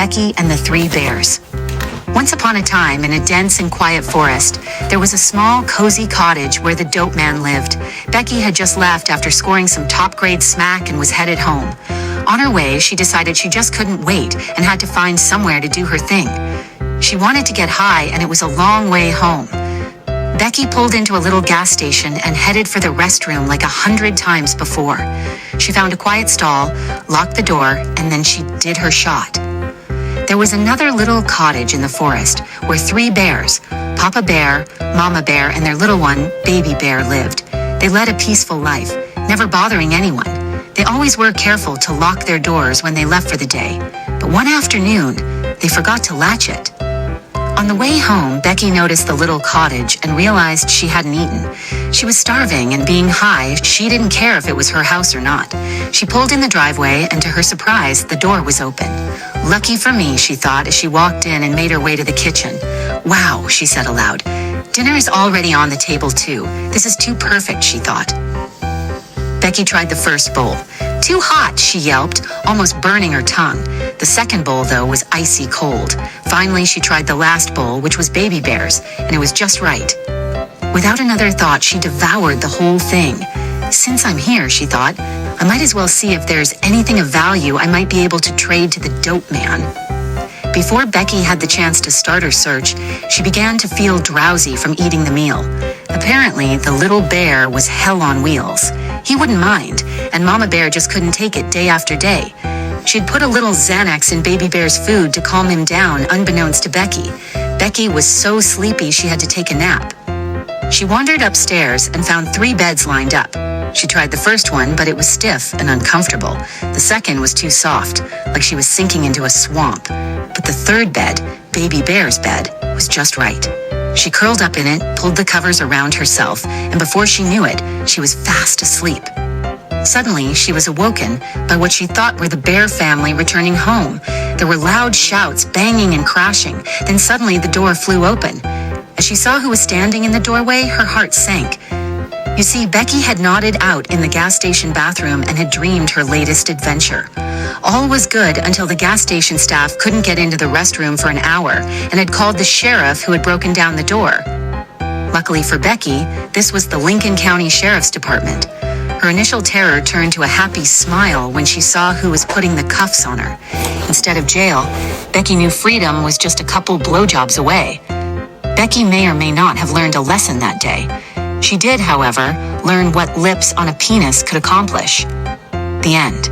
Becky and the Three Bears. Once upon a time, in a dense and quiet forest, there was a small, cozy cottage where the dope man lived. Becky had just left after scoring some top-grade smack and was headed home. On her way, she decided she just couldn't wait and had to find somewhere to do her thing. She wanted to get high, and it was a long way home. Becky pulled into a little gas station and headed for the restroom like 100 times before. She found a quiet stall, locked the door, and then she did her shot. There was another little cottage in the forest where three bears, Papa Bear, Mama Bear, and their little one, Baby Bear, lived. They led a peaceful life, never bothering anyone. They always were careful to lock their doors when they left for the day. But one afternoon, they forgot to latch it. On the way home, Becky noticed the little cottage and realized she hadn't eaten. She was starving, and being high, she didn't care if it was her house or not. She pulled in the driveway, and to her surprise, the door was open. Lucky for me, she thought as she walked in and made her way to the kitchen. Wow, she said aloud. Dinner is already on the table too. This is too perfect, she thought. Becky tried the first bowl. Too hot, she yelped, almost burning her tongue. The second bowl, though, was icy cold. Finally, she tried the last bowl, which was Baby Bear's, and it was just right. Without another thought, she devoured the whole thing. Since I'm here, she thought, I might as well see if there's anything of value I might be able to trade to the dope man. Before Becky had the chance to start her search, she began to feel drowsy from eating the meal. Apparently, the little bear was hell on wheels. He wouldn't mind, and Mama Bear just couldn't take it day after day. She'd put a little Xanax in Baby Bear's food to calm him down, unbeknownst to Becky. Becky was so sleepy she had to take a nap. She wandered upstairs and found 3 beds lined up. She tried the first one, but it was stiff and uncomfortable. The second was too soft, like she was sinking into a swamp. But the third bed, Baby Bear's bed, was just right. She curled up in it, pulled the covers around herself, and before she knew it, she was fast asleep. Suddenly, she was awoken by what she thought were the Bear family returning home. There were loud shouts, banging and crashing. Then suddenly the door flew open. As she saw who was standing in the doorway, her heart sank. You see, Becky had nodded out in the gas station bathroom and had dreamed her latest adventure. All was good until the gas station staff couldn't get into the restroom for an hour and had called the sheriff who had broken down the door. Luckily for Becky, this was the Lincoln County Sheriff's Department. Her initial terror turned to a happy smile when she saw who was putting the cuffs on her. Instead of jail, Becky knew freedom was just a couple blowjobs away. Becky may or may not have learned a lesson that day. She did, however, learn what lips on a penis could accomplish. The end.